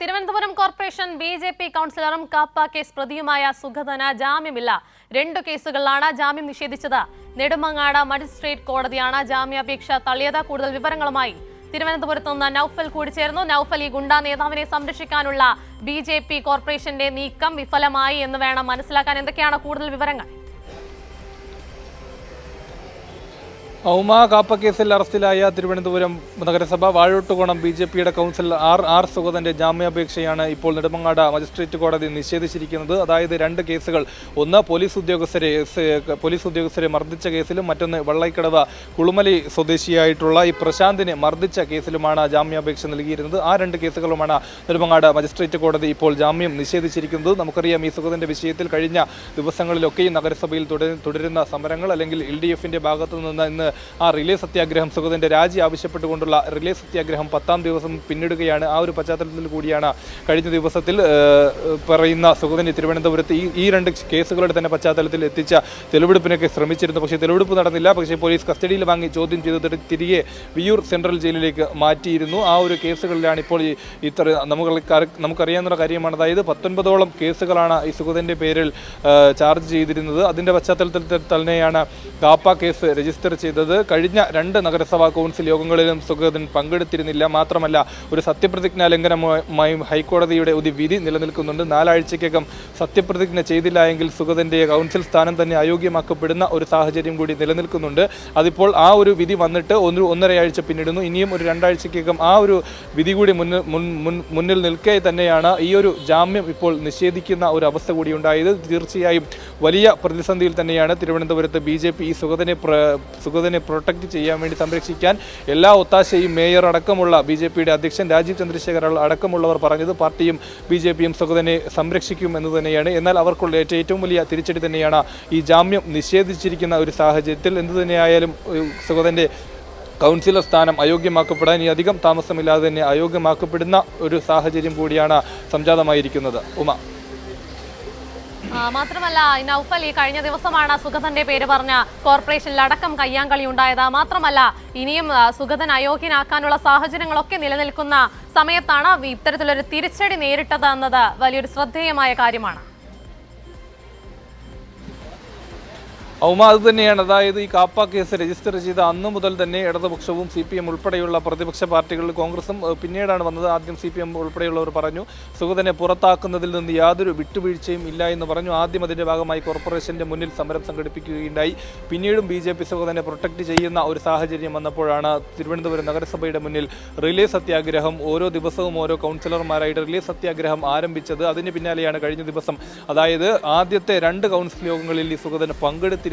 Thiruvananthapuram corporation BJP കൗൺസിലറും KAAPA case പ്രതിയുമായ സുഗതന് ജാമ്യമില്ല. 2 കേസുകളിലാണ് ജാമ്യം നിഷേധിച്ചത്. നെടുമങ്ങാട് മജിസ്ട്രേറ്റ് കോടതിയാണ് ജാമ്യാപേക്ഷ തള്ളിയത്. കൂടുതൽ വിവരങ്ങളുമായി തിരുവനന്തപുരത്ത് നിന്ന് നൌഫൽ കൂടി ചേർന്നു. നൌഫൽ, ഈ ഗുണ്ടാ നേതാവിനെ സംരക്ഷിക്കാനുള്ള ബിജെപി കോർപ്പറേഷന്റെ നീക്കം വിഫലമായി എന്ന് വേണം മനസ്സിലാക്കാൻ. എന്തൊക്കെയാണ് കൂടുതൽ വിവരങ്ങൾ? കാപ്പ കേസിൽ അറസ്റ്റിലായ തിരുവനന്തപുരം നഗരസഭ വാഴോട്ടുകോണം ബിജെപിയുടെ കൗൺസിലർ ആർ സുഗതന്റെ ജാമ്യാപേക്ഷയാണ് ഇപ്പോൾ നെടുമങ്ങാട് മജിസ്ട്രേറ്റ് കോടതി നിഷേധിച്ചിരിക്കുന്നത്. അതായത് 2 കേസുകൾ, ഒന്ന് പോലീസ് ഉദ്യോഗസ്ഥരെ മർദ്ദിച്ച കേസിലും മറ്റൊന്ന് വള്ളൈക്കടവ് കുളുമലി സ്വദേശിയായിട്ടുള്ള ഈ പ്രശാന്തിനെ മർദ്ദിച്ച കേസിലുമാണ് ജാമ്യാപേക്ഷ നൽകിയിരുന്നത്. ആ 2 കേസുകളുമാണ് നെടുമങ്ങാട് മജിസ്ട്രേറ്റ് കോടതി ഇപ്പോൾ ജാമ്യം നിഷേധിച്ചിരിക്കുന്നത്. നമുക്കറിയാം, ഈ സുഗതന്റെ വിഷയത്തിൽ കഴിഞ്ഞ ദിവസങ്ങളിലൊക്കെയും നഗരസഭയിൽ തുടരുന്ന സമരങ്ങൾ, അല്ലെങ്കിൽ LDFന്റെ ഭാഗത്തു നിന്ന് ഇന്ന് ആ റിലേ സത്യാഗ്രഹം, സുഗതന്റെ രാജി ആവശ്യപ്പെട്ടുകൊണ്ടുള്ള റിലേ സത്യാഗ്രഹം 10ാം ദിവസം പിന്നിടുകയാണ്. ആ ഒരു പശ്ചാത്തലത്തിൽ കൂടിയാണ് കഴിഞ്ഞ ദിവസത്തിൽ പറയുന്ന സുഗതനെ തിരുവനന്തപുരത്ത് ഈ 2 കേസുകളുടെ തന്നെ പശ്ചാത്തലത്തിൽ എത്തിച്ച തെളിവെടുപ്പിനൊക്കെ ശ്രമിച്ചിരുന്നു. പക്ഷേ തെളിവെടുപ്പ് നടന്നില്ല. പക്ഷേ പോലീസ് കസ്റ്റഡിയിൽ വാങ്ങി ചോദ്യം ചെയ്തിട്ട് തിരികെ വിയ്യൂർ സെൻട്രൽ ജയിലിലേക്ക് മാറ്റിയിരുന്നു. ആ ഒരു കേസുകളിലാണ് ഇപ്പോൾ നമുക്കറിയാവുന്ന കാര്യമാണ്. അതായത് 19ഓളം കേസുകളാണ് ഈ സുഗതന്റെ പേരിൽ ചാർജ് ചെയ്തിരുന്നത്. അതിന്റെ പശ്ചാത്തലത്തിൽ തന്നെയാണ് കാപ്പ കേസ് രജിസ്റ്റർ ചെയ്തത്. കഴിഞ്ഞ 2 നഗരസഭാ കൗൺസിൽ യോഗങ്ങളിലും സുഗതൻ പങ്കെടുത്തിരുന്നില്ല. മാത്രമല്ല, ഒരു സത്യപ്രതിജ്ഞാ ലംഘനമായി ഹൈക്കോടതിയുടെ ഒരു വിധി നിലനിൽക്കുന്നുണ്ട്. 4 ആഴ്ചയ്ക്കകം സത്യപ്രതിജ്ഞ ചെയ്തില്ല എങ്കിൽ സുഗതന്റെ കൗൺസിൽ സ്ഥാനം തന്നെ അയോഗ്യമാക്കപ്പെടുന്ന ഒരു സാഹചര്യം കൂടി നിലനിൽക്കുന്നുണ്ട്. അതിപ്പോൾ ആ ഒരു വിധി വന്നിട്ട് 1.5 ആഴ്ച പിന്നിടുന്നു. ഇനിയും ഒരു 2 ആഴ്ചയ്ക്കകം ആ ഒരു വിധി കൂടി മുന്നിൽ നിൽക്കെ തന്നെയാണ് ഈ ഒരു ജാമ്യം ഇപ്പോൾ നിഷേധിക്കുന്ന ഒരു അവസ്ഥ കൂടി ഉണ്ടായത്. തീർച്ചയായും വലിയ പ്രതിസന്ധിയിൽ തന്നെയാണ് തിരുവനന്തപുരത്ത് BJP ഈ സുഗതനെ പ്രൊട്ടക്ട് ചെയ്യാൻ വേണ്ടി, സംരക്ഷിക്കാൻ എല്ലാ ഒത്താശയും മേയർ അടക്കമുള്ള BJPയുടെ അധ്യക്ഷൻ രാജീവ് ചന്ദ്രശേഖർ അടക്കമുള്ളവർ പറഞ്ഞത് പാർട്ടിയും BJPയും സുഗതനെ സംരക്ഷിക്കും എന്ന് തന്നെയാണ്. എന്നാൽ അവർക്കുള്ള ഏറ്റവും വലിയ തിരിച്ചടി തന്നെയാണ് ഈ ജാമ്യം നിഷേധിച്ചിരിക്കുന്ന ഒരു സാഹചര്യത്തിൽ. എന്തു തന്നെയായാലും സുഗതന്റെ കൗൺസിലർ സ്ഥാനം അയോഗ്യമാക്കപ്പെടാൻ ഇനി അധികം താമസമില്ലാതെ തന്നെ അയോഗ്യമാക്കപ്പെടുന്ന ഒരു സാഹചര്യം കൂടിയാണ് സംജാതമായിരിക്കുന്നത്. ഉമ, മാത്രമല്ല നൌഫൽ, ഈ കഴിഞ്ഞ ദിവസമാണ് സുഗതന്റെ പേര് പറഞ്ഞ കോർപ്പറേഷനിൽ അടക്കം കയ്യാങ്കളി ഉണ്ടായത്. മാത്രമല്ല, ഇനിയും സുഗതൻ അയോഗ്യനാക്കാനുള്ള സാഹചര്യങ്ങളൊക്കെ നിലനിൽക്കുന്ന സമയത്താണ് ഇത്തരത്തിലൊരു തിരിച്ചടി നേരിട്ടത് എന്നത് വലിയൊരു ശ്രദ്ധേയമായ കാര്യമാണ്. അത് തന്നെയാണ്. അതായത് ഈ കാപ്പ കേസ് രജിസ്റ്റർ ചെയ്ത അന്നു മുതൽ തന്നെ ഇടതുപക്ഷവും CPM ഉൾപ്പെടെയുള്ള പ്രതിപക്ഷ പാർട്ടികളിൽ, കോൺഗ്രസും പിന്നീടാണ് വന്നത്. ആദ്യം CPM ഉൾപ്പെടെയുള്ളവർ പറഞ്ഞു സുഗതനെ പുറത്താക്കുന്നതിൽ നിന്ന് യാതൊരു വിട്ടുവീഴ്ചയും ഇല്ല എന്ന് പറഞ്ഞു. ആദ്യം അതിൻ്റെ ഭാഗമായി കോർപ്പറേഷന്റെ മുന്നിൽ സമരം സംഘടിപ്പിക്കുകയുണ്ടായി. പിന്നീടും BJP സുഗതനെ പ്രൊട്ടക്ട് ചെയ്യുന്ന ഒരു സാഹചര്യം വന്നപ്പോഴാണ് തിരുവനന്തപുരം നഗരസഭയുടെ മുന്നിൽ റിലേ സത്യാഗ്രഹം, ഓരോ ദിവസവും ഓരോ കൗൺസിലർമാരായിട്ട് റിലേ സത്യാഗ്രഹം ആരംഭിച്ചത്. അതിന് പിന്നാലെയാണ് കഴിഞ്ഞ ദിവസം, അതായത് ആദ്യത്തെ 2 കൗൺസിൽ യോഗങ്ങളിൽ ഈ സുഗതന് പങ്കെടുത്തിരുന്നില്ല.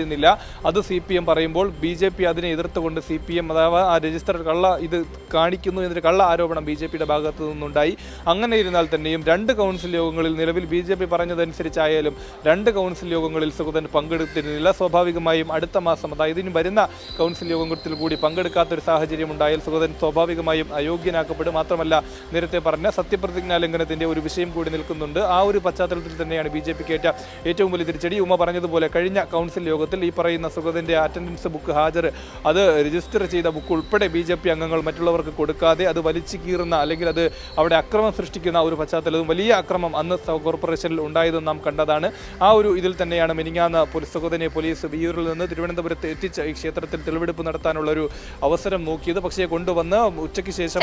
അത് CPM പറയുമ്പോൾ BJP അതിനെ എതിർത്തുകൊണ്ട് CPM അഥവാ ആ രജിസ്റ്റർ ഇത് കാണിക്കുന്നു എന്നൊരു കള്ള ആരോപണം BJPയുടെ ഭാഗത്തു നിന്നുണ്ടായി. അങ്ങനെ ഇരുന്നാൽ തന്നെയും 2 കൗൺസിൽ യോഗങ്ങളിൽ, നിലവിൽ BJP പറഞ്ഞതനുസരിച്ചായാലും 2 കൗൺസിൽ യോഗങ്ങളിൽ സുഗതൻ പങ്കെടുത്തിരുന്നില്ല. സ്വാഭാവികമായും അടുത്ത മാസം, അതായത് ഇനി വരുന്ന കൗൺസിൽ യോഗത്തിൽ കൂടി പങ്കെടുക്കാത്തൊരു സാഹചര്യം ഉണ്ടായാൽ സുഗതൻ സ്വാഭാവികമായും അയോഗ്യനാക്കപ്പെടും. മാത്രമല്ല, നേരത്തെ പറഞ്ഞ സത്യപ്രതിജ്ഞാ ലംഘനത്തിന്റെ ഒരു വിഷയം കൂടി നിൽക്കുന്നുണ്ട്. ആ ഒരു പശ്ചാത്തലത്തിൽ തന്നെയാണ് BJPക്ക് ഏറ്റ ഏറ്റവും വലിയ തിരിച്ചടി. ഉമ പറഞ്ഞതുപോലെ കഴിഞ്ഞ കൗൺസിൽ യോഗത്തിൽ ഈ പറയുന്ന സുഗതന്റെ അറ്റൻഡൻസ് ബുക്ക്, ഹാജർ, അത് രജിസ്റ്റർ ചെയ്ത ബുക്ക് ഉൾപ്പെടെ BJP അംഗങ്ങൾ മറ്റുള്ളവർക്ക് കൊടുക്കാതെ അത് വലിച്ചു കീറുന്ന, അല്ലെങ്കിൽ അത് അവിടെ അക്രമം സൃഷ്ടിക്കുന്ന ഒരു പശ്ചാത്തലവും, വലിയ അക്രമം അന്ന് കോർപ്പറേഷനിൽ ഉണ്ടായതെന്ന് നാം കണ്ടതാണ്. ആ ഒരു ഇതിൽ തന്നെയാണ് മിനിങ്ങാന്ന് സുഗതനെ പോലീസ് വിയ്യൂരിൽ നിന്ന് തിരുവനന്തപുരത്ത് എത്തിച്ച് ഈ ക്ഷേത്രത്തിൽ തെളിവെടുപ്പ് നടത്താനുള്ള ഒരു അവസരം നോക്കിയത്. പക്ഷേ കൊണ്ടുവന്ന് ഉച്ചയ്ക്ക് ശേഷം